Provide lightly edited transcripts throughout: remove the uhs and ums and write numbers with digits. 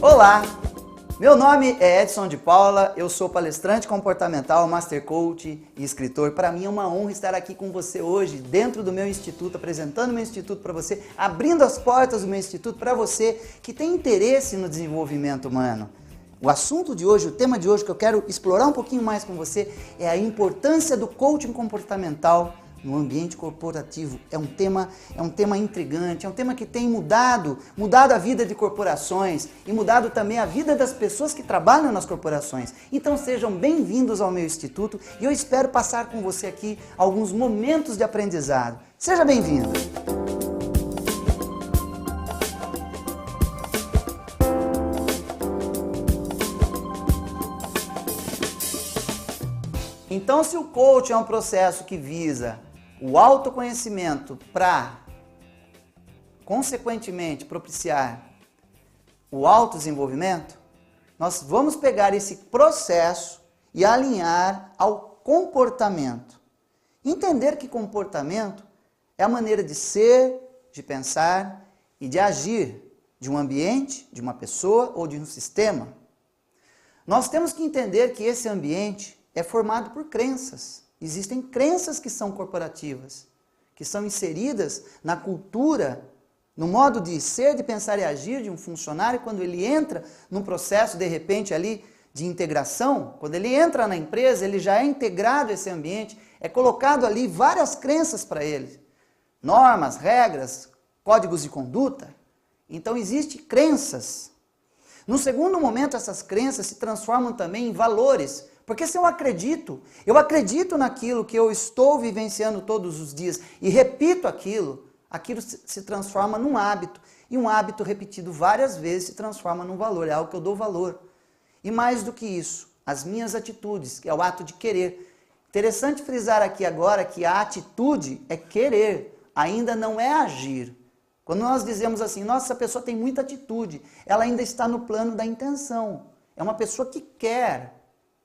Olá, meu nome é Edson de Paula, eu sou palestrante comportamental, master coach e escritor. Para mim é uma honra estar aqui com você hoje, dentro do meu instituto, apresentando meu instituto para você, abrindo as portas do meu instituto para você que tem interesse no desenvolvimento humano. O assunto de hoje, o tema de hoje que eu quero explorar um pouquinho mais com você é a importância do coaching comportamental no ambiente corporativo. É um tema intrigante, é um tema que tem mudado a vida de corporações e mudado também a vida das pessoas que trabalham nas corporações. Então sejam bem-vindos ao meu instituto e eu espero passar com você aqui alguns momentos de aprendizado. Seja bem-vindo! Então, se o coaching é um processo que visa o autoconhecimento para, consequentemente, propiciar o autodesenvolvimento, nós vamos pegar esse processo e alinhar ao comportamento. Entender que comportamento é a maneira de ser, de pensar e de agir de um ambiente, de uma pessoa ou de um sistema. Nós temos que entender que esse ambiente é formado por crenças. Existem crenças que são corporativas, que são inseridas na cultura, no modo de ser, de pensar e agir de um funcionário quando ele entra num processo, de repente, ali de integração. Quando ele entra na empresa, ele já é integrado a esse ambiente, é colocado ali várias crenças para ele. Normas, regras, códigos de conduta. Então, existem crenças. No segundo momento, essas crenças se transformam também em valores. Porque se eu acredito naquilo que eu estou vivenciando todos os dias e repito aquilo se transforma num hábito. E um hábito repetido várias vezes se transforma num valor, é algo que eu dou valor. E mais do que isso, as minhas atitudes, que é o ato de querer. Interessante frisar aqui agora que a atitude é querer, ainda não é agir. Quando nós dizemos assim, nossa, essa pessoa tem muita atitude, ela ainda está no plano da intenção. É uma pessoa que quer.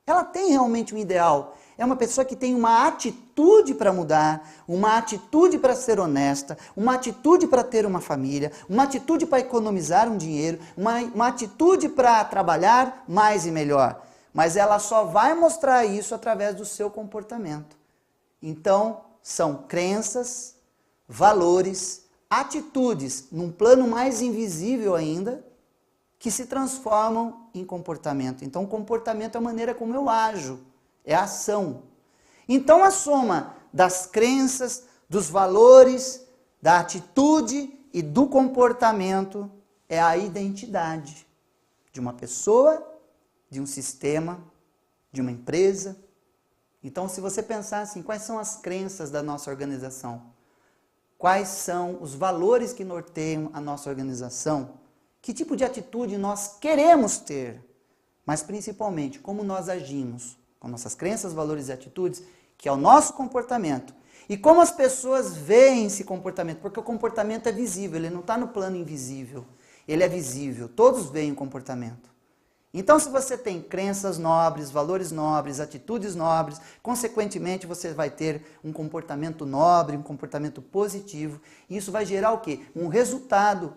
Ela tem realmente um ideal. É uma pessoa que tem uma atitude para mudar, uma atitude para ser honesta, uma atitude para ter uma família, uma atitude para economizar um dinheiro, uma atitude para trabalhar mais e melhor. Mas ela só vai mostrar isso através do seu comportamento. Então, são crenças, valores, atitudes, num plano mais invisível ainda, que se transformam em comportamento. Então, comportamento é a maneira como eu ajo, é a ação. Então, a soma das crenças, dos valores, da atitude e do comportamento é a identidade de uma pessoa, de um sistema, de uma empresa. Então, se você pensar assim, quais são as crenças da nossa organização? Quais são os valores que norteiam a nossa organização? Que tipo de atitude nós queremos ter, mas principalmente como nós agimos com nossas crenças, valores e atitudes, que é o nosso comportamento. E como as pessoas veem esse comportamento, porque o comportamento é visível, ele não está no plano invisível, ele é visível, todos veem o comportamento. Então, se você tem crenças nobres, valores nobres, atitudes nobres, consequentemente você vai ter um comportamento nobre, um comportamento positivo, e isso vai gerar o quê? Um resultado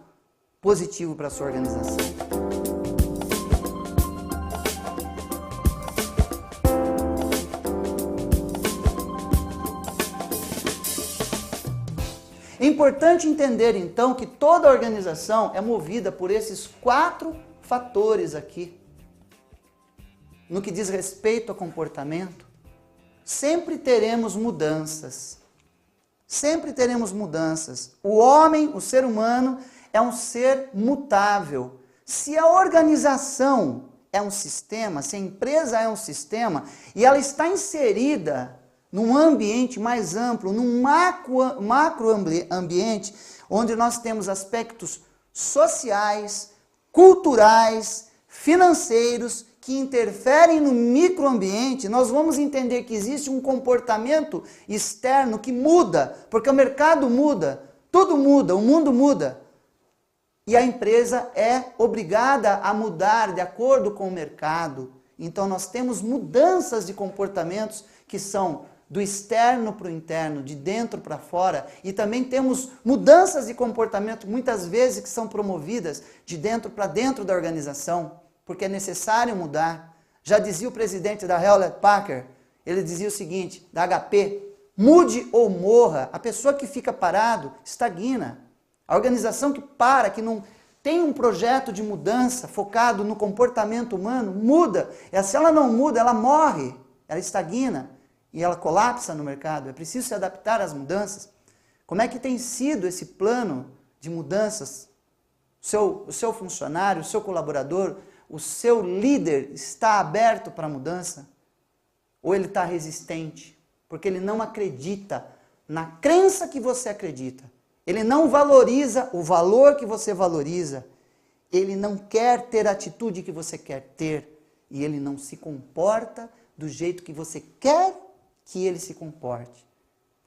positivo para a sua organização. É importante entender, então, que toda organização é movida por esses 4 fatores aqui. No que diz respeito ao comportamento, sempre teremos mudanças. Sempre teremos mudanças. O homem, o ser humano, é um ser mutável. Se a organização é um sistema, se a empresa é um sistema, e ela está inserida num ambiente mais amplo, num macro ambiente, onde nós temos aspectos sociais, culturais, financeiros, que interferem no microambiente, nós vamos entender que existe um comportamento externo que muda, porque o mercado muda, tudo muda, o mundo muda. E a empresa é obrigada a mudar de acordo com o mercado. Então nós temos mudanças de comportamentos que são do externo para o interno, de dentro para fora, e também temos mudanças de comportamento, muitas vezes, que são promovidas de dentro para dentro da organização, porque é necessário mudar. Já dizia o presidente da Hewlett Packard, ele dizia o seguinte, da HP, mude ou morra, a pessoa que fica parado estagna. A organização que para, que não tem um projeto de mudança focado no comportamento humano, muda. E se ela não muda, ela morre, ela estagna. E ela colapsa no mercado, é preciso se adaptar às mudanças. Como é que tem sido esse plano de mudanças? O seu funcionário, o seu colaborador, o seu líder está aberto para a mudança? Ou ele está resistente? Porque ele não acredita na crença que você acredita. Ele não valoriza o valor que você valoriza. Ele não quer ter a atitude que você quer ter. E ele não se comporta do jeito que você quer que ele se comporte.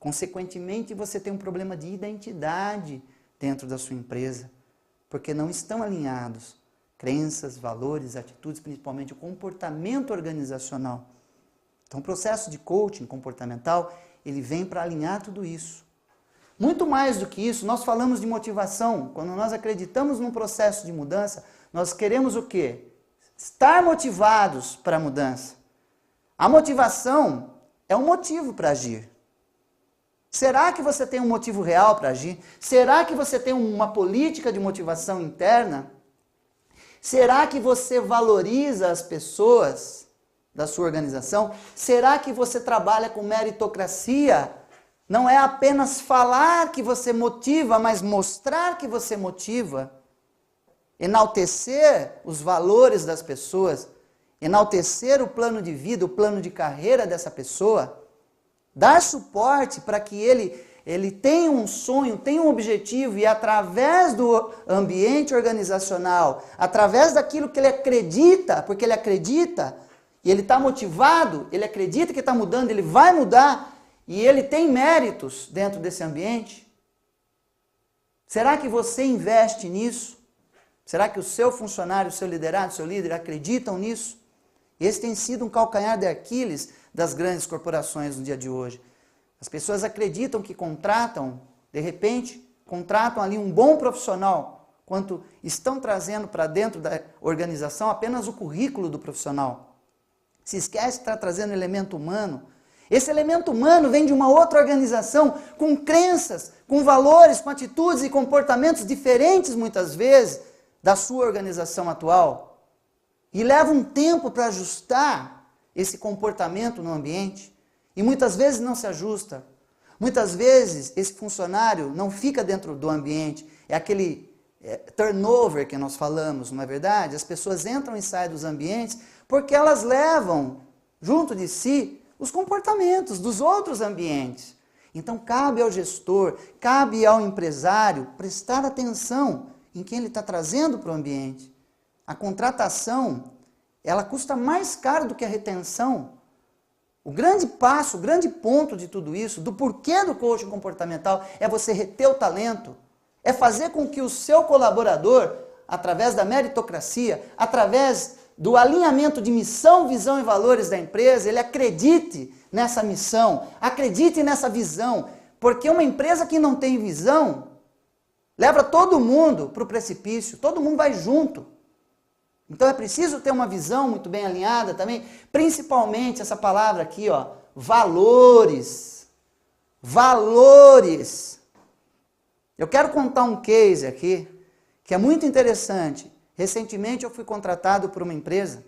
Consequentemente, você tem um problema de identidade dentro da sua empresa, porque não estão alinhados crenças, valores, atitudes, principalmente o comportamento organizacional. Então, o processo de coaching comportamental, ele vem para alinhar tudo isso. Muito mais do que isso, nós falamos de motivação. Quando nós acreditamos num processo de mudança, nós queremos o quê? Estar motivados para a mudança. A motivação é um motivo para agir. Será que você tem um motivo real para agir? Será que você tem uma política de motivação interna? Será que você valoriza as pessoas da sua organização? Será que você trabalha com meritocracia? Não é apenas falar que você motiva, mas mostrar que você motiva. Enaltecer os valores das pessoas. Enaltecer o plano de vida, o plano de carreira dessa pessoa, dar suporte para que ele tenha um sonho, tenha um objetivo e através do ambiente organizacional, através daquilo que ele acredita, porque ele acredita e ele está motivado, ele acredita que está mudando, ele vai mudar e ele tem méritos dentro desse ambiente. Será que você investe nisso? Será que o seu funcionário, o seu liderado, o seu líder acreditam nisso? Esse tem sido um calcanhar de Aquiles das grandes corporações no dia de hoje. As pessoas acreditam que contratam, de repente, contratam ali um bom profissional, quanto estão trazendo para dentro da organização apenas o currículo do profissional. Se esquece de estar trazendo elemento humano. Esse elemento humano vem de uma outra organização, com crenças, com valores, com atitudes e comportamentos diferentes, muitas vezes, da sua organização atual. E leva um tempo para ajustar esse comportamento no ambiente. E muitas vezes não se ajusta. Muitas vezes esse funcionário não fica dentro do ambiente. É aquele turnover que nós falamos, não é verdade? As pessoas entram e saem dos ambientes porque elas levam junto de si os comportamentos dos outros ambientes. Então cabe ao gestor, cabe ao empresário prestar atenção em quem ele está trazendo para o ambiente. A contratação, ela custa mais caro do que a retenção. O grande passo, o grande ponto de tudo isso, do porquê do coaching comportamental, é você reter o talento. É fazer com que o seu colaborador, através da meritocracia, através do alinhamento de missão, visão e valores da empresa, ele acredite nessa missão, acredite nessa visão. Porque uma empresa que não tem visão, leva todo mundo para o precipício, todo mundo vai junto. Então é preciso ter uma visão muito bem alinhada também, principalmente essa palavra aqui, ó, valores. Valores. Eu quero contar um case aqui, que é muito interessante. Recentemente eu fui contratado por uma empresa,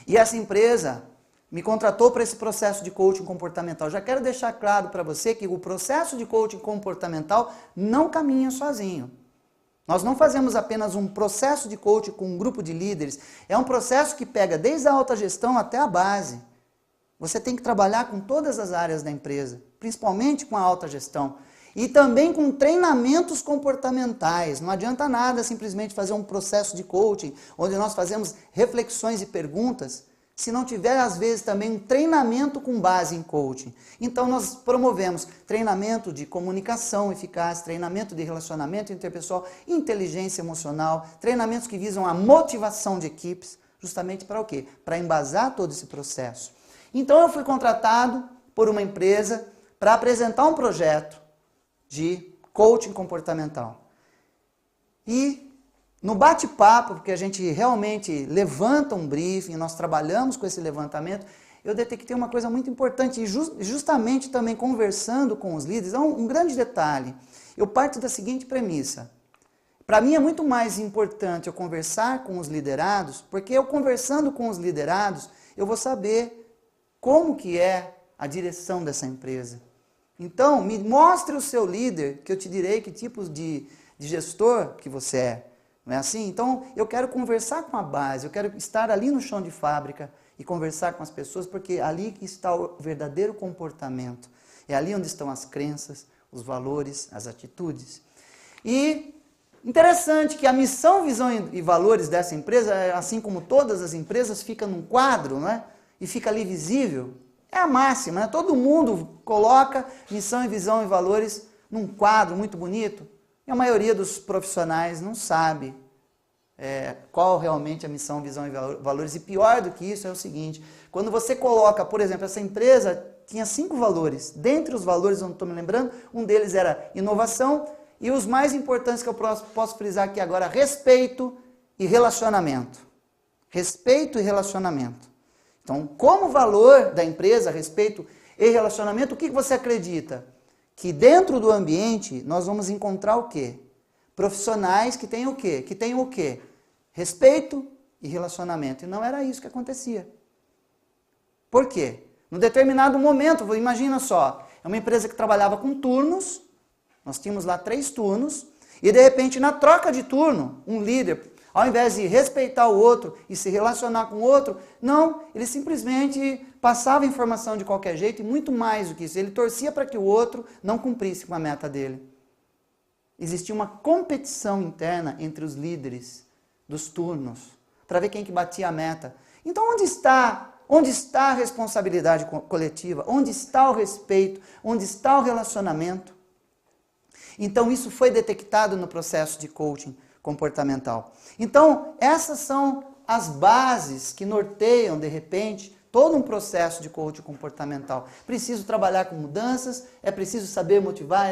e essa empresa me contratou para esse processo de coaching comportamental. Já quero deixar claro para você que o processo de coaching comportamental não caminha sozinho. Nós não fazemos apenas um processo de coaching com um grupo de líderes, é um processo que pega desde a alta gestão até a base. Você tem que trabalhar com todas as áreas da empresa, principalmente com a alta gestão. E também com treinamentos comportamentais. Não adianta nada simplesmente fazer um processo de coaching, onde nós fazemos reflexões e perguntas, se não tiver, às vezes, também um treinamento com base em coaching. Então, nós promovemos treinamento de comunicação eficaz, treinamento de relacionamento interpessoal, inteligência emocional, treinamentos que visam a motivação de equipes, justamente para o quê? Para embasar todo esse processo. Então, eu fui contratado por uma empresa para apresentar um projeto de coaching comportamental. E no bate-papo, porque a gente realmente levanta um briefing, nós trabalhamos com esse levantamento, eu detectei uma coisa muito importante, e justamente também conversando com os líderes, um grande detalhe. Eu parto da seguinte premissa: para mim é muito mais importante eu conversar com os liderados, porque eu conversando com os liderados, eu vou saber como que é a direção dessa empresa. Então, me mostre o seu líder, que eu te direi que tipo de gestor que você é. Não é assim? Então, eu quero conversar com a base, eu quero estar ali no chão de fábrica e conversar com as pessoas, porque é ali que está o verdadeiro comportamento. É ali onde estão as crenças, os valores, as atitudes. E interessante que a missão, visão e valores dessa empresa, assim como todas as empresas, fica num quadro, né? E fica ali visível. É a máxima, né? Todo mundo coloca missão, visão e valores num quadro muito bonito. E a maioria dos profissionais não sabe qual realmente é a missão, visão e valores. E pior do que isso é o seguinte: quando você coloca, por exemplo, essa empresa tinha 5 valores. Dentre os valores, não estou me lembrando, um deles era inovação. E os mais importantes que eu posso frisar aqui agora: respeito e relacionamento. Respeito e relacionamento. Então, como valor da empresa, respeito e relacionamento, o que você acredita? Que dentro do ambiente nós vamos encontrar o quê? Profissionais que tenham o quê? Que tenham o quê? Respeito e relacionamento. E não era isso que acontecia. Por quê? Num determinado momento, imagina só, é uma empresa que trabalhava com turnos, nós tínhamos lá 3 turnos, e de repente na troca de turno, um líder, ao invés de respeitar o outro e se relacionar com o outro, não, ele simplesmente passava informação de qualquer jeito, e muito mais do que isso, ele torcia para que o outro não cumprisse com a meta dele. Existia uma competição interna entre os líderes dos turnos, para ver quem que batia a meta. Então onde está a responsabilidade coletiva? Onde está o respeito? Onde está o relacionamento? Então isso foi detectado no processo de coaching comportamental. Então, essas são as bases que norteiam, de repente, todo um processo de coaching comportamental. Preciso trabalhar com mudanças, é preciso saber motivar,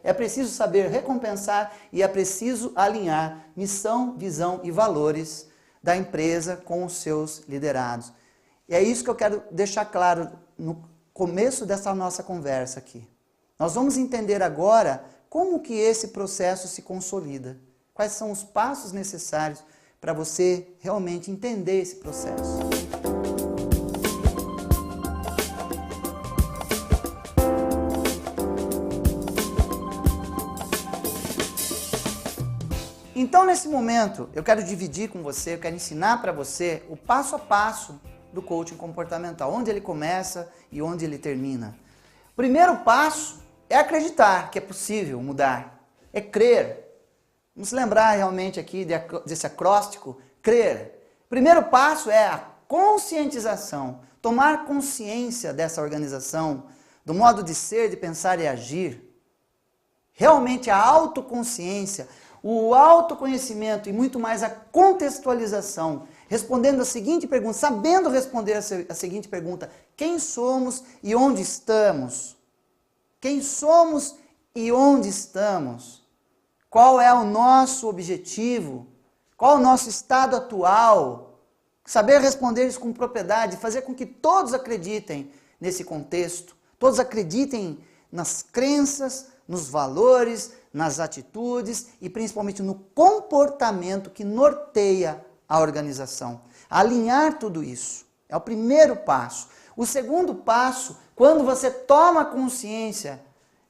é preciso saber recompensar e é preciso alinhar missão, visão e valores da empresa com os seus liderados. E é isso que eu quero deixar claro no começo dessa nossa conversa aqui. Nós vamos entender agora como que esse processo se consolida. Quais são os passos necessários para você realmente entender esse processo. Então, nesse momento, eu quero dividir com você, eu quero ensinar para você o passo a passo do coaching comportamental, onde ele começa e onde ele termina. O primeiro passo é acreditar que é possível mudar, é crer. Vamos lembrar realmente aqui desse acróstico, crer. Primeiro passo é a conscientização, tomar consciência dessa organização, do modo de ser, de pensar e agir. Realmente a autoconsciência, o autoconhecimento e muito mais a contextualização, respondendo a seguinte pergunta, sabendo responder a seguinte pergunta: quem somos e onde estamos? Quem somos e onde estamos? Qual é o nosso objetivo? Qual é o nosso estado atual? Saber responder isso com propriedade, fazer com que todos acreditem nesse contexto, todos acreditem nas crenças, nos valores, nas atitudes e principalmente no comportamento que norteia a organização. Alinhar tudo isso é o primeiro passo. O segundo passo, quando você toma consciência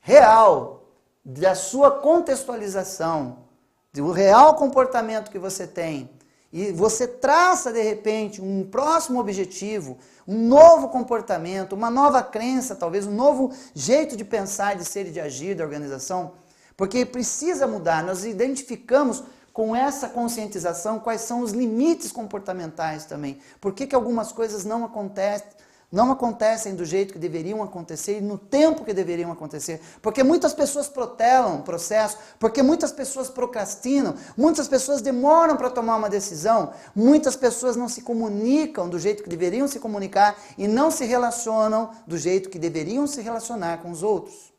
real da sua contextualização, do real comportamento que você tem, e você traça de repente um próximo objetivo, um novo comportamento, uma nova crença, talvez um novo jeito de pensar, de ser e de agir da organização, porque precisa mudar. Nós identificamos com essa conscientização quais são os limites comportamentais também. Por que algumas coisas não acontecem não acontecem do jeito que deveriam acontecer e no tempo que deveriam acontecer. Porque muitas pessoas protelam o processo, porque muitas pessoas procrastinam, muitas pessoas demoram para tomar uma decisão, muitas pessoas não se comunicam do jeito que deveriam se comunicar e não se relacionam do jeito que deveriam se relacionar com os outros.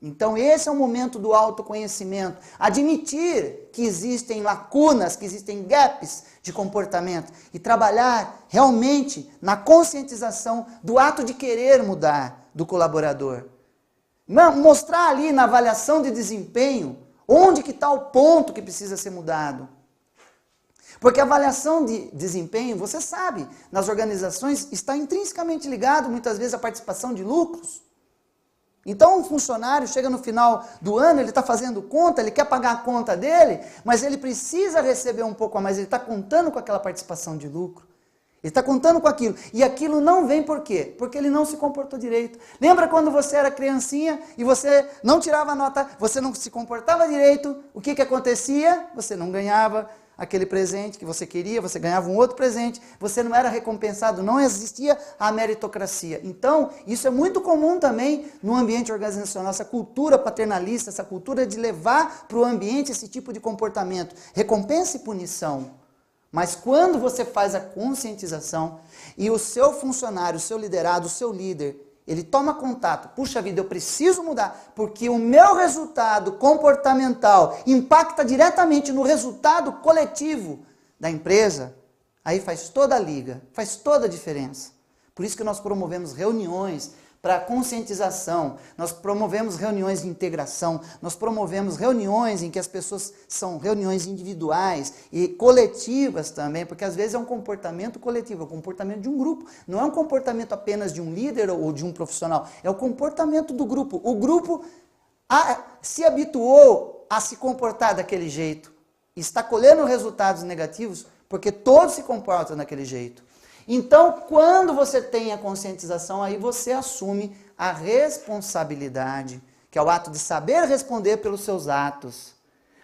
Então esse é o momento do autoconhecimento, admitir que existem lacunas, que existem gaps de comportamento e trabalhar realmente na conscientização do ato de querer mudar do colaborador. Mostrar ali na avaliação de desempenho onde que está o ponto que precisa ser mudado. Porque a avaliação de desempenho, você sabe, nas organizações está intrinsecamente ligado muitas vezes à participação de lucros. Então um funcionário chega no final do ano, ele está fazendo conta, ele quer pagar a conta dele, mas ele precisa receber um pouco a mais, ele está contando com aquela participação de lucro. Ele está contando com aquilo. E aquilo não vem por quê? Porque ele não se comportou direito. Lembra quando você era criancinha e você não tirava nota, você não se comportava direito, o que acontecia? Você não ganhava aquele presente que você queria, você ganhava um outro presente, você não era recompensado, não existia a meritocracia. Então, isso é muito comum também no ambiente organizacional, essa cultura paternalista, essa cultura de levar para o ambiente esse tipo de comportamento, recompensa e punição. Mas quando você faz a conscientização e o seu funcionário, o seu liderado, o seu líder, ele toma contato, puxa vida, eu preciso mudar, porque o meu resultado comportamental impacta diretamente no resultado coletivo da empresa, aí faz toda a liga, faz toda a diferença. Por isso que nós promovemos reuniões para conscientização, nós promovemos reuniões de integração, nós promovemos reuniões em que as pessoas são reuniões individuais e coletivas também, porque às vezes é um comportamento coletivo, é um comportamento de um grupo, não é um comportamento apenas de um líder ou de um profissional, é o comportamento do grupo. O grupo se habituou a se comportar daquele jeito, está colhendo resultados negativos porque todos se comportam daquele jeito. Então, quando você tem a conscientização, aí você assume a responsabilidade, que é o ato de saber responder pelos seus atos.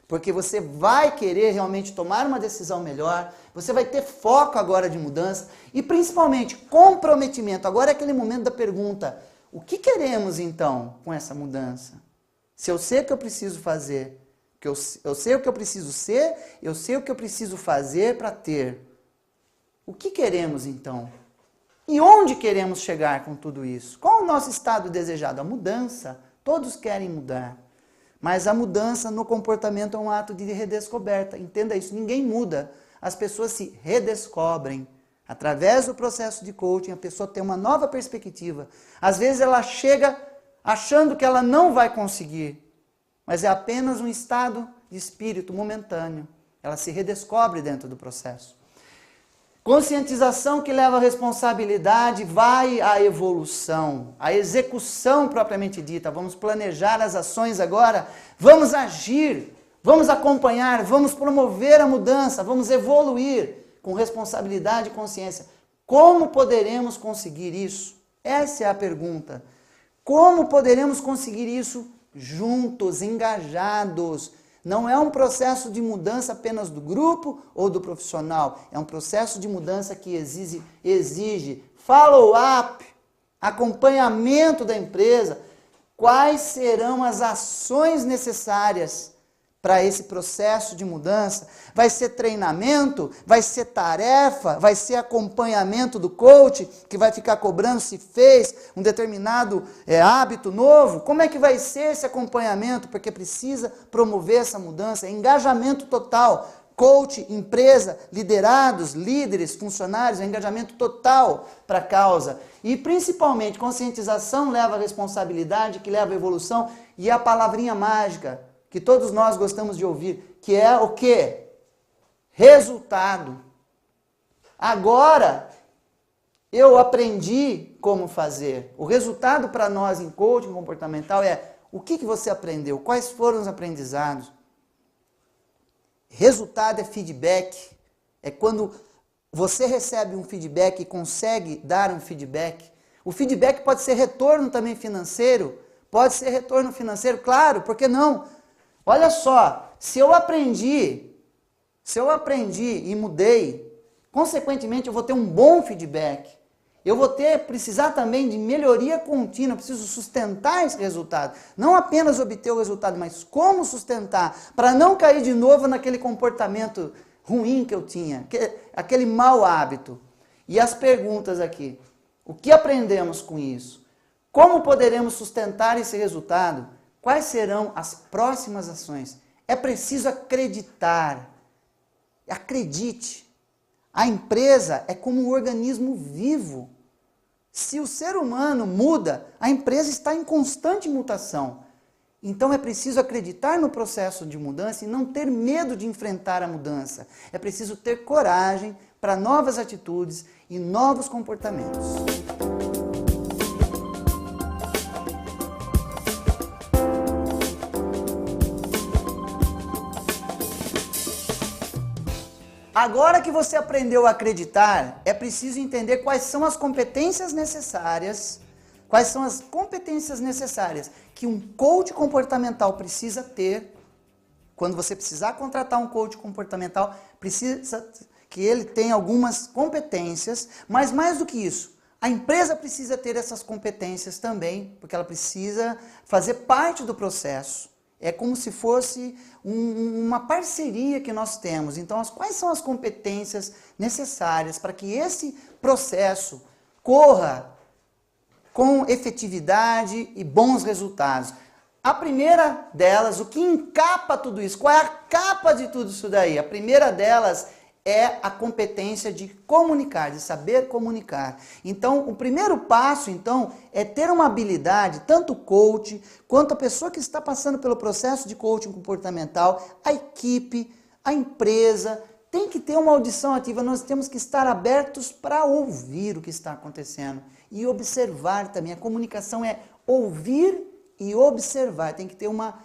Porque você vai querer realmente tomar uma decisão melhor, você vai ter foco agora de mudança e principalmente comprometimento. Agora é aquele momento da pergunta, o que queremos então com essa mudança? Se eu sei o que eu preciso fazer, eu sei o que eu preciso ser, eu sei o que eu preciso fazer para ter. O que queremos então? E onde queremos chegar com tudo isso? Qual o nosso estado desejado? A mudança. Todos querem mudar. Mas a mudança no comportamento é um ato de redescoberta. Entenda isso, ninguém muda. As pessoas se redescobrem. Através do processo de coaching, a pessoa tem uma nova perspectiva. Às vezes ela chega achando que ela não vai conseguir. Mas é apenas um estado de espírito momentâneo. Ela se redescobre dentro do processo. Conscientização que leva a responsabilidade vai à evolução, à execução propriamente dita. Vamos planejar as ações agora, vamos agir, vamos acompanhar, vamos promover a mudança, vamos evoluir com responsabilidade e consciência. Como poderemos conseguir isso? Essa é a pergunta. Como poderemos conseguir isso juntos, engajados? Não é um processo de mudança apenas do grupo ou do profissional. É um processo de mudança que exige follow-up, acompanhamento da empresa. Quais serão as ações necessárias para esse processo de mudança? Vai ser treinamento? Vai ser tarefa? Vai ser acompanhamento do coach que vai ficar cobrando se fez um determinado hábito novo? Como é que vai ser esse acompanhamento? Porque precisa promover essa mudança, engajamento total. Coach, empresa, liderados, líderes, funcionários, engajamento total para a causa. E principalmente conscientização leva a responsabilidade, que leva a evolução e a palavrinha mágica que todos nós gostamos de ouvir, que é o quê? Resultado. Agora, eu aprendi como fazer. O resultado para nós em coaching comportamental é o que você aprendeu, quais foram os aprendizados. Resultado é feedback, é quando você recebe um feedback e consegue dar um feedback. O feedback pode ser retorno também financeiro, claro, por que não? Olha só, se eu aprendi e mudei, consequentemente eu vou ter um bom feedback. Eu vou precisar também de melhoria contínua, eu preciso sustentar esse resultado. Não apenas obter o resultado, mas como sustentar, para não cair de novo naquele comportamento ruim que eu tinha, aquele mau hábito. E as perguntas aqui, o que aprendemos com isso? Como poderemos sustentar esse resultado? Quais serão as próximas ações? É preciso acreditar. Acredite. A empresa é como um organismo vivo. Se o ser humano muda, a empresa está em constante mutação. Então é preciso acreditar no processo de mudança e não ter medo de enfrentar a mudança. É preciso ter coragem para novas atitudes e novos comportamentos. Agora que você aprendeu a acreditar, é preciso entender quais são as competências necessárias, que um coach comportamental precisa ter. Quando você precisar contratar um coach comportamental, precisa que ele tenha algumas competências, mas mais do que isso, a empresa precisa ter essas competências também, porque ela precisa fazer parte do processo. É como se fosse uma parceria que nós temos. Então, quais são as competências necessárias para que esse processo corra com efetividade e bons resultados? A primeira delas, o que encapa tudo isso? Qual é a capa de tudo isso daí? A primeira delas é a competência de comunicar, de saber comunicar. Então, o primeiro passo, então, é ter uma habilidade, tanto o coach, quanto a pessoa que está passando pelo processo de coaching comportamental, a equipe, a empresa, tem que ter uma audição ativa. Nós temos que estar abertos para ouvir o que está acontecendo e observar também. A comunicação é ouvir e observar. Tem que ter uma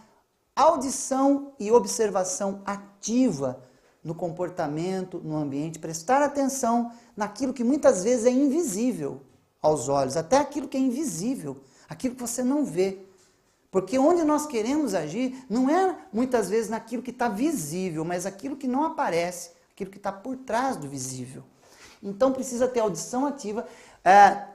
audição e observação ativa no comportamento, no ambiente, prestar atenção naquilo que muitas vezes é invisível aos olhos, até aquilo que é invisível, aquilo que você não vê. Porque onde nós queremos agir não é muitas vezes naquilo que está visível, mas aquilo que não aparece, aquilo que está por trás do visível. Então precisa ter audição ativa,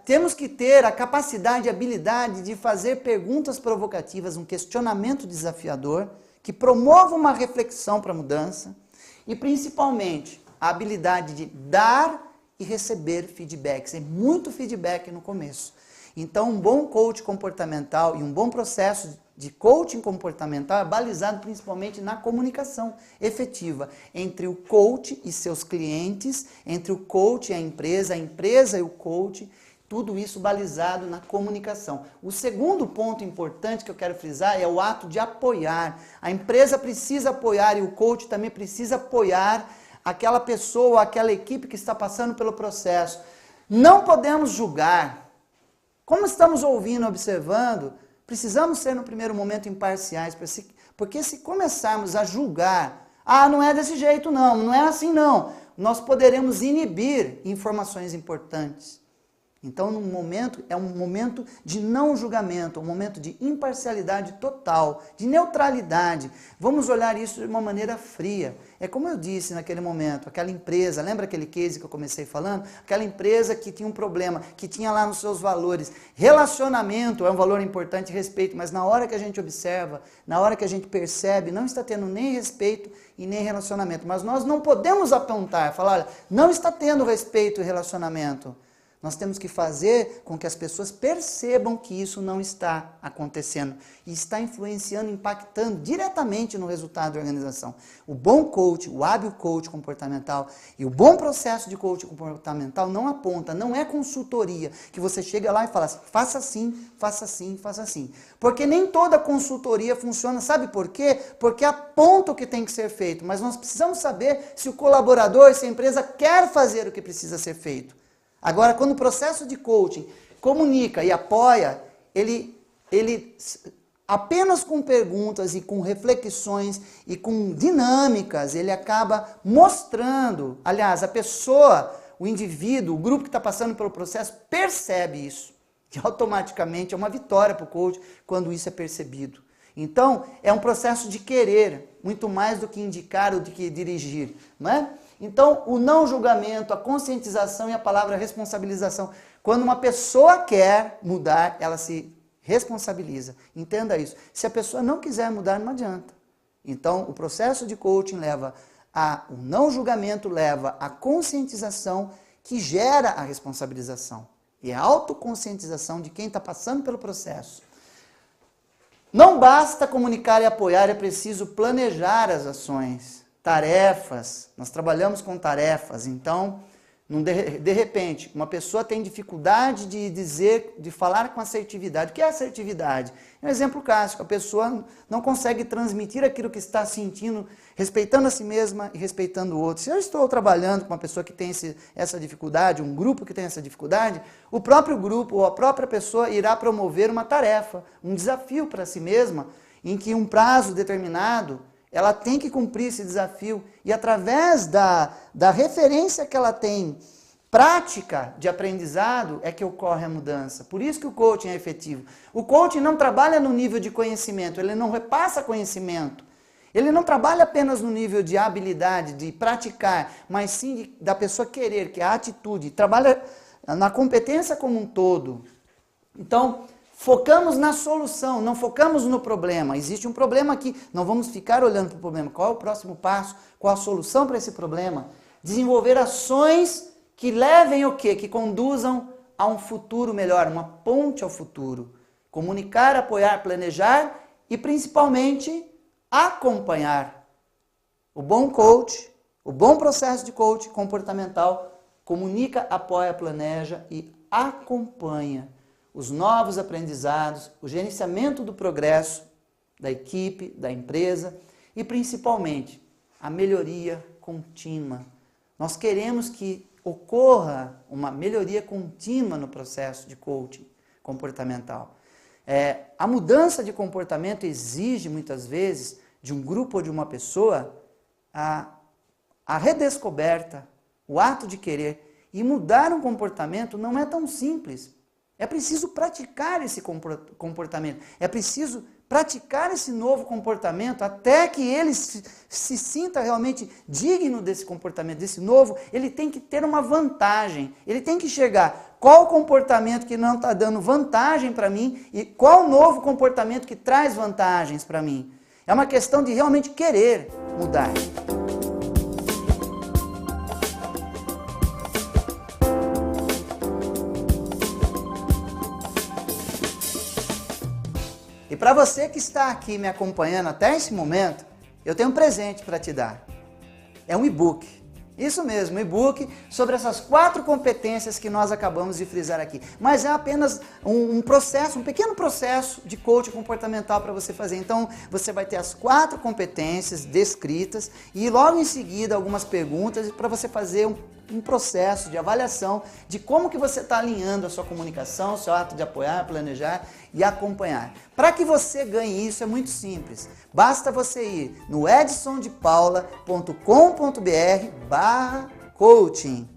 temos que ter a capacidade e habilidade de fazer perguntas provocativas, um questionamento desafiador, que promova uma reflexão para a mudança, e principalmente a habilidade de dar e receber feedbacks. É muito feedback no começo. Então um bom coach comportamental e um bom processo de coaching comportamental é balizado principalmente na comunicação efetiva entre o coach e seus clientes, entre o coach e a empresa e o coach, tudo isso balizado na comunicação. O segundo ponto importante que eu quero frisar é o ato de apoiar. A empresa precisa apoiar e o coach também precisa apoiar aquela pessoa, aquela equipe que está passando pelo processo. Não podemos julgar. Como estamos ouvindo, observando, precisamos ser no primeiro momento imparciais, porque se começarmos a julgar, não é desse jeito não é assim não, nós poderemos inibir informações importantes. Então, é um momento de não julgamento, um momento de imparcialidade total, de neutralidade. Vamos olhar isso de uma maneira fria. É como eu disse naquele momento, aquela empresa, lembra aquele case que eu comecei falando? Aquela empresa que tinha um problema, que tinha lá nos seus valores. Relacionamento é um valor importante, respeito, mas na hora que a gente observa, na hora que a gente percebe, não está tendo nem respeito e nem relacionamento. Mas nós não podemos apontar, falar, olha, não está tendo respeito e relacionamento. Nós temos que fazer com que as pessoas percebam que isso não está acontecendo e está influenciando, impactando diretamente no resultado da organização. O bom coach, o hábil coach comportamental e o bom processo de coach comportamental não aponta, não é consultoria, que você chega lá e fala assim, faça assim, faça assim, faça assim. Porque nem toda consultoria funciona, sabe por quê? Porque aponta o que tem que ser feito, mas nós precisamos saber se o colaborador, se a empresa quer fazer o que precisa ser feito. Agora, quando o processo de coaching comunica e apoia, ele apenas com perguntas e com reflexões e com dinâmicas, ele acaba mostrando, aliás, a pessoa, o indivíduo, o grupo que está passando pelo processo, percebe isso. E automaticamente é uma vitória para o coach quando isso é percebido. Então, é um processo de querer, muito mais do que indicar ou do que dirigir, não é? Então, o não julgamento, a conscientização e a palavra responsabilização. Quando uma pessoa quer mudar, ela se responsabiliza. Entenda isso. Se a pessoa não quiser mudar, não adianta. Então, o processo de coaching leva o não julgamento, leva à conscientização que gera a responsabilização. E a autoconscientização de quem está passando pelo processo. Não basta comunicar e apoiar, é preciso planejar as ações, tarefas. Nós trabalhamos com tarefas, então, de repente, uma pessoa tem dificuldade de falar com assertividade. O que é assertividade? É um exemplo clássico, a pessoa não consegue transmitir aquilo que está sentindo, respeitando a si mesma e respeitando o outro. Se eu estou trabalhando com uma pessoa que tem essa dificuldade, um grupo que tem essa dificuldade, o próprio grupo ou a própria pessoa irá promover uma tarefa, um desafio para si mesma, em que um prazo determinado, ela tem que cumprir esse desafio e através da referência que ela tem, prática de aprendizado, é que ocorre a mudança. Por isso que o coaching é efetivo. O coaching não trabalha no nível de conhecimento, ele não repassa conhecimento. Ele não trabalha apenas no nível de habilidade, de praticar, mas sim da pessoa querer, que é a atitude. Trabalha na competência como um todo. Então, focamos na solução, não focamos no problema. Existe um problema aqui, não vamos ficar olhando para o problema. Qual é o próximo passo? Qual a solução para esse problema? Desenvolver ações que levem o quê? Que conduzam a um futuro melhor, uma ponte ao futuro. Comunicar, apoiar, planejar e principalmente acompanhar. O bom coach, o bom processo de coaching comportamental comunica, apoia, planeja e acompanha os novos aprendizados, o gerenciamento do progresso da equipe, da empresa e principalmente a melhoria contínua. Nós queremos que ocorra uma melhoria contínua no processo de coaching comportamental. A mudança de comportamento exige muitas vezes de um grupo ou de uma pessoa a redescoberta, o ato de querer. E mudar um comportamento não é tão simples. É preciso praticar esse comportamento. É preciso praticar esse novo comportamento até que ele se sinta realmente digno desse comportamento, desse novo. Ele tem que ter uma vantagem. Ele tem que enxergar qual comportamento que não está dando vantagem para mim e qual novo comportamento que traz vantagens para mim. É uma questão de realmente querer mudar. E para você que está aqui me acompanhando até esse momento, eu tenho um presente para te dar. É um e-book. Isso mesmo, um e-book sobre essas 4 competências que nós acabamos de frisar aqui. Mas é apenas um processo, um pequeno processo de coaching comportamental para você fazer. Então, você vai ter as 4 competências descritas e logo em seguida algumas perguntas para você fazer um processo de avaliação de como que você está alinhando a sua comunicação, o seu ato de apoiar, planejar e acompanhar. Para que você ganhe isso é muito simples. Basta você ir no edsondepaula.com.br/coaching.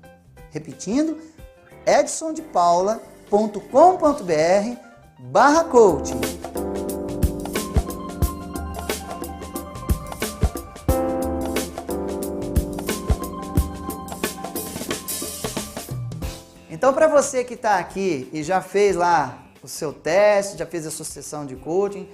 Repetindo, edsondepaula.com.br/coaching. Então, para você que está aqui e já fez lá o seu teste, já fez a sua sessão de coaching,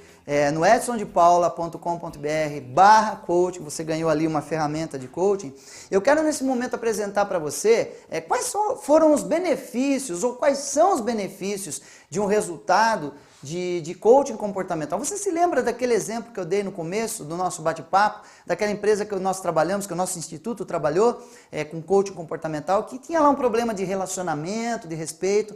no edsondepaula.com.br/coaching, você ganhou ali uma ferramenta de coaching. Eu quero nesse momento apresentar para você quais foram os benefícios ou quais são os benefícios de um resultado de coaching comportamental. Você se lembra daquele exemplo que eu dei no começo do nosso bate-papo, daquela empresa que nós trabalhamos, que o nosso instituto trabalhou com coaching comportamental, que tinha lá um problema de relacionamento, de respeito,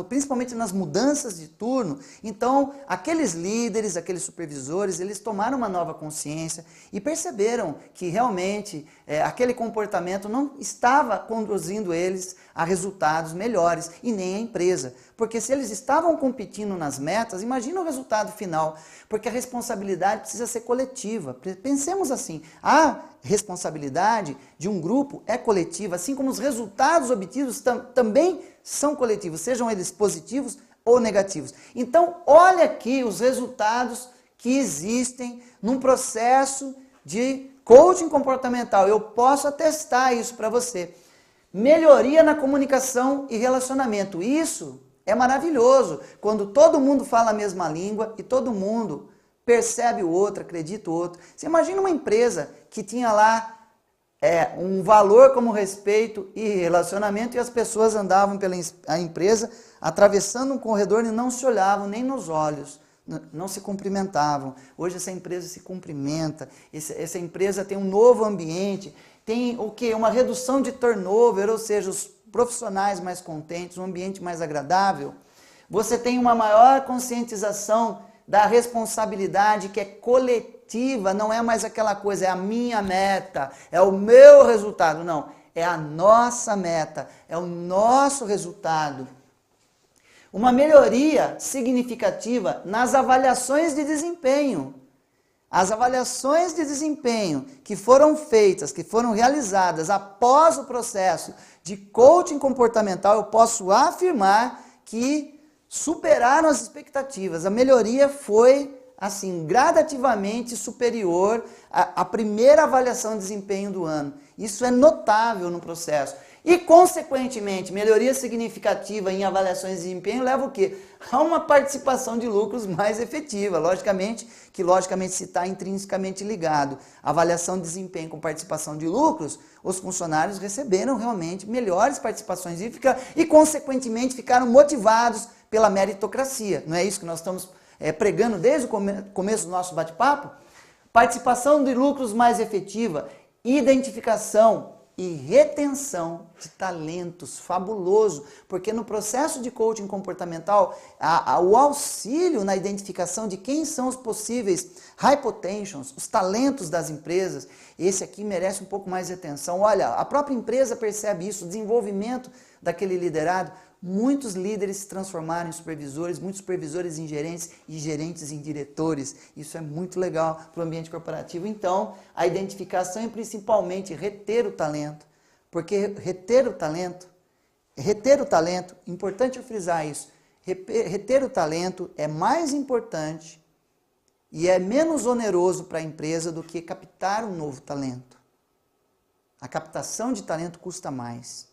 principalmente nas mudanças de turno. Então, aqueles líderes, aqueles supervisores, eles tomaram uma nova consciência e perceberam que realmente aquele comportamento não estava conduzindo eles a resultados melhores e nem a empresa. Porque se eles estavam competindo nas metas, imagina o resultado final, porque a responsabilidade precisa ser coletiva. Pensemos assim, a responsabilidade de um grupo é coletiva, assim como os resultados obtidos também são coletivos, sejam eles positivos ou negativos. Então, olha aqui os resultados que existem num processo de coaching comportamental. Eu posso atestar isso para você. Melhoria na comunicação e relacionamento. Isso é maravilhoso, quando todo mundo fala a mesma língua e todo mundo percebe o outro, acredita o outro. Você imagina uma empresa que tinha lá um valor como respeito e relacionamento e as pessoas andavam pela empresa atravessando um corredor e não se olhavam nem nos olhos, não se cumprimentavam. Hoje essa empresa se cumprimenta, essa empresa tem um novo ambiente, tem o quê? Uma redução de turnover, ou seja, os profissionais mais contentes, um ambiente mais agradável. Você tem uma maior conscientização da responsabilidade que é coletiva, não é mais aquela coisa, é a minha meta, é o meu resultado, não, é a nossa meta, é o nosso resultado. Uma melhoria significativa nas avaliações de desempenho. As avaliações de desempenho que foram feitas, que foram realizadas após o processo de coaching comportamental, eu posso afirmar que superaram as expectativas. A melhoria foi, assim, gradativamente superior à primeira avaliação de desempenho do ano. Isso é notável no processo. E, consequentemente, melhoria significativa em avaliações de desempenho leva o quê? A uma participação de lucros mais efetiva, logicamente se está intrinsecamente ligado. Avaliação de desempenho com participação de lucros, os funcionários receberam realmente melhores participações e, consequentemente, ficaram motivados pela meritocracia. Não é isso que nós estamos pregando desde o começo do nosso bate-papo? Participação de lucros mais efetiva, identificação e retenção de talentos, fabuloso, porque no processo de coaching comportamental, o auxílio na identificação de quem são os possíveis high potentials, os talentos das empresas, esse aqui merece um pouco mais de atenção. Olha, a própria empresa percebe isso, o desenvolvimento daquele liderado. Muitos líderes se transformaram em supervisores, muitos supervisores em gerentes e gerentes em diretores. Isso é muito legal para o ambiente corporativo. Então, a identificação e principalmente reter o talento. Porque reter o talento, importante eu frisar isso, reter o talento é mais importante e é menos oneroso para a empresa do que captar um novo talento. A captação de talento custa mais.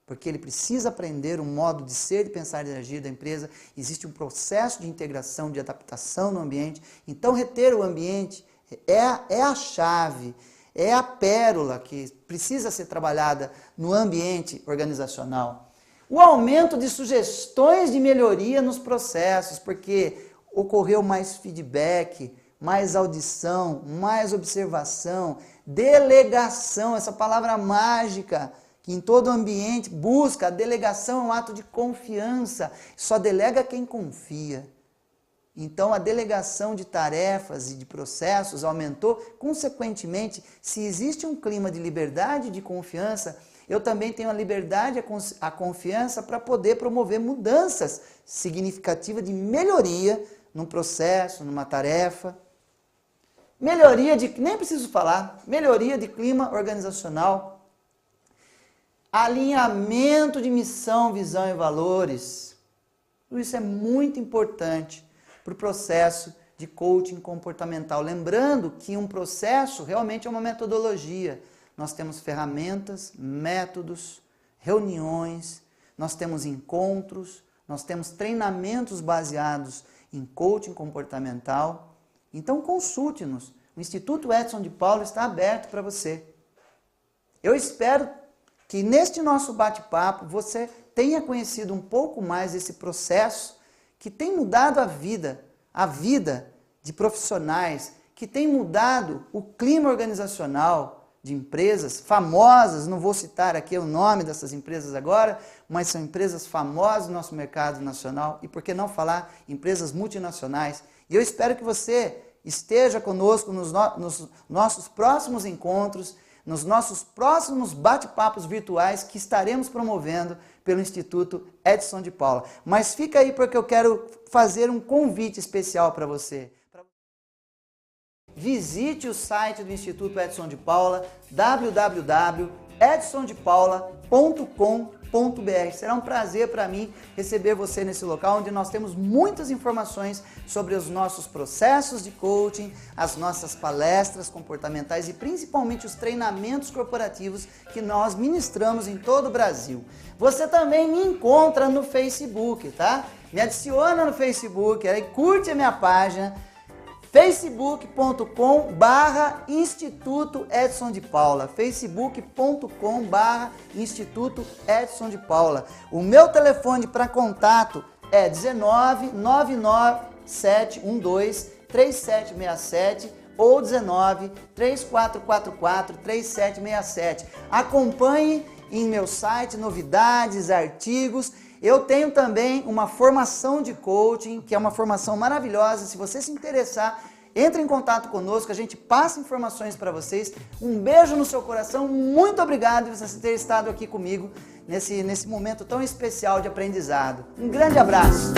Porque ele precisa aprender um modo de ser, de pensar e de agir da empresa. Existe um processo de integração, de adaptação no ambiente. Então, reter o ambiente é a chave, é a pérola que precisa ser trabalhada no ambiente organizacional. O aumento de sugestões de melhoria nos processos, porque ocorreu mais feedback, mais audição, mais observação, delegação, essa palavra mágica, que em todo ambiente busca. A delegação é um ato de confiança, só delega quem confia. Então a delegação de tarefas e de processos aumentou, consequentemente, se existe um clima de liberdade e de confiança, eu também tenho a liberdade e a confiança para poder promover mudanças significativas de melhoria num processo, numa tarefa. Melhoria de, nem preciso falar, melhoria de clima organizacional. Alinhamento de missão, visão e valores. Tudo isso é muito importante para o processo de coaching comportamental. Lembrando que um processo realmente é uma metodologia. Nós temos ferramentas, métodos, reuniões, nós temos encontros, nós temos treinamentos baseados em coaching comportamental. Então consulte-nos. O Instituto Edson de Paula está aberto para você. Eu espero que neste nosso bate-papo você tenha conhecido um pouco mais desse processo que tem mudado a vida de profissionais, que tem mudado o clima organizacional de empresas famosas. Não vou citar aqui o nome dessas empresas agora, mas são empresas famosas no nosso mercado nacional e, por que não falar, empresas multinacionais. E eu espero que você esteja conosco nos nossos próximos encontros, nos nossos próximos bate-papos virtuais que estaremos promovendo pelo Instituto Edson de Paula. Mas fica aí porque eu quero fazer um convite especial para você. Visite o site do Instituto Edson de Paula, www.edson.com.br. edsondepaula.com.br. Será um prazer para mim receber você nesse local onde nós temos muitas informações sobre os nossos processos de coaching, as nossas palestras comportamentais e principalmente os treinamentos corporativos que nós ministramos em todo o Brasil. Você também me encontra no Facebook, tá? Me adiciona no Facebook, aí curte a minha página facebook.com/Instituto Edson de Paula, facebook.com/Instituto Edson de Paula. O meu telefone para contato é 19 99712 3767 ou 19 3444 3767. Acompanhe em meu site novidades, artigos. Eu tenho também uma formação de coaching, que é uma formação maravilhosa. Se você se interessar, entre em contato conosco, a gente passa informações para vocês. Um beijo no seu coração, muito obrigado por você ter estado aqui comigo nesse momento tão especial de aprendizado. Um grande abraço!